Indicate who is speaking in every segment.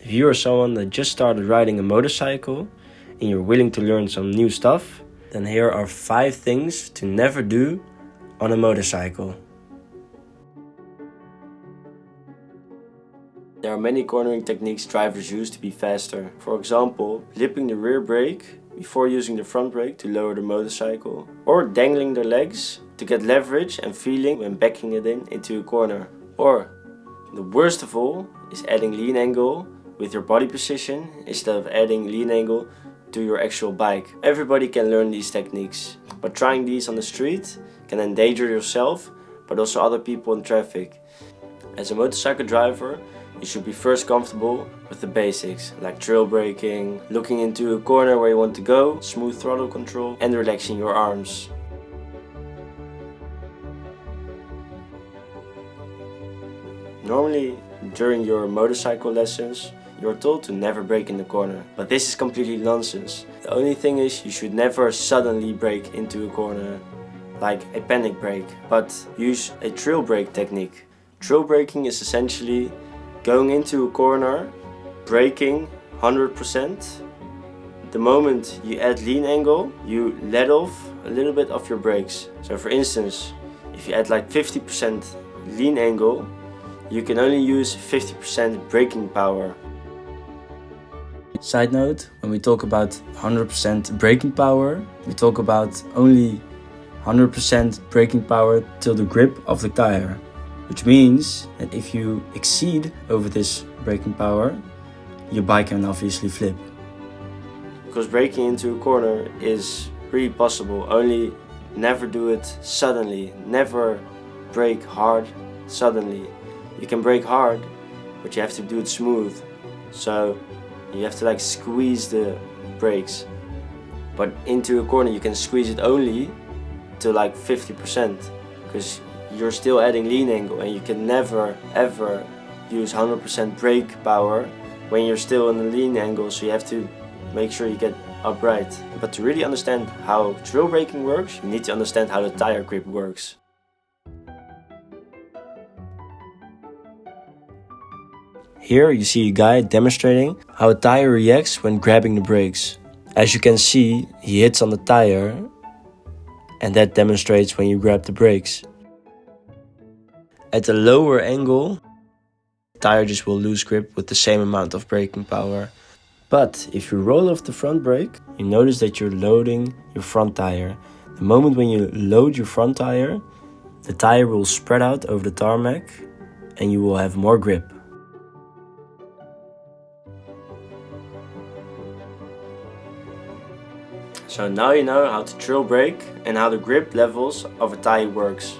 Speaker 1: If you are someone that just started riding a motorcycle and you're willing to learn some new stuff, then here are 5 things to never do on a motorcycle. There are many cornering techniques drivers use to be faster. For example, flipping the rear brake before using the front brake to lower the motorcycle, or dangling their legs to get leverage and feeling when backing it into a corner. Or, the worst of all, is adding lean angle with your body position instead of adding lean angle to your actual bike. Everybody can learn these techniques, but trying these on the street can endanger yourself but also other people in traffic. As a motorcycle driver, you should be first comfortable with the basics, like trail braking, looking into a corner where you want to go, smooth throttle control, and relaxing your arms. Normally, during your motorcycle lessons, you are told to never brake in the corner, but this is completely nonsense. The only thing is, you should never suddenly brake into a corner, like a panic brake, but use a trail brake technique. Trail braking is essentially going into a corner, braking 100%. The moment you add lean angle, you let off a little bit of your brakes. So for instance, if you add like 50% lean angle, you can only use 50% braking power. Side note, when we talk about 100% braking power, we talk about only 100% braking power till the grip of the tire. Which means that if you exceed over this braking power, your bike can obviously flip. Because braking into a corner is really possible, only never do it suddenly. Never brake hard suddenly. You can brake hard, but you have to do it smooth. So you have to like squeeze the brakes. But into a corner you can squeeze it only to like 50%, because you're still adding lean angle and you can never ever use 100% brake power when you're still in the lean angle, so you have to make sure you get upright. But to really understand how trail braking works, you need to understand how the tire grip works. Here you see a guy demonstrating how a tire reacts when grabbing the brakes. As you can see, he hits on the tire, and that demonstrates when you grab the brakes. At a lower angle, the tire just will lose grip with the same amount of braking power. But if you roll off the front brake, you notice that you're loading your front tire. The moment when you load your front tire, the tire will spread out over the tarmac and you will have more grip. So now you know how to trail brake and how the grip levels of a tire works.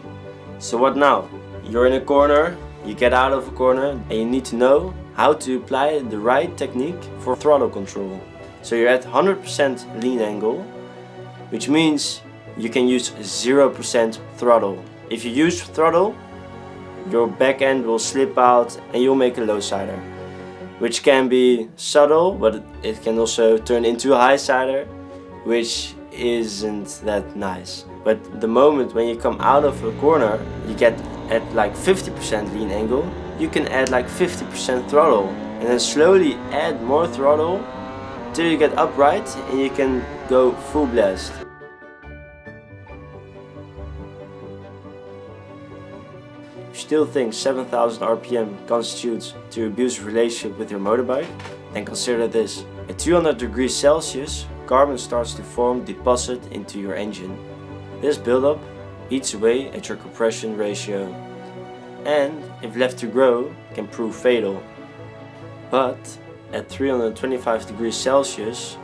Speaker 1: So what now? You're in a corner, you get out of a corner, and you need to know how to apply the right technique for throttle control. So you're at 100% lean angle, which means you can use 0% throttle. If you use throttle, your back end will slip out and you'll make a low sider, which can be subtle, but it can also turn into a high sider, which isn't that nice. But the moment when you come out of a corner, you get at like 50% lean angle, you can add like 50% throttle and then slowly add more throttle till you get upright and you can go full blast. If you still think 7000 RPM constitutes to abusive relationship with your motorbike, then consider this. At 200 degrees Celsius, carbon starts to form deposit into your engine. This buildup eats away at your compression ratio, and if left to grow, can prove fatal. But at 325 degrees Celsius,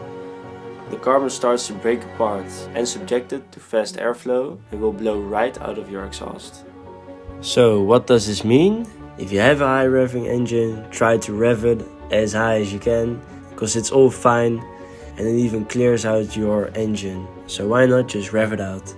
Speaker 1: the carbon starts to break apart, and subjected to fast airflow, it will blow right out of your exhaust. So what does this mean? If you have a high revving engine, try to rev it as high as you can, because it's all fine and it even clears out your engine. So why not just rev it out?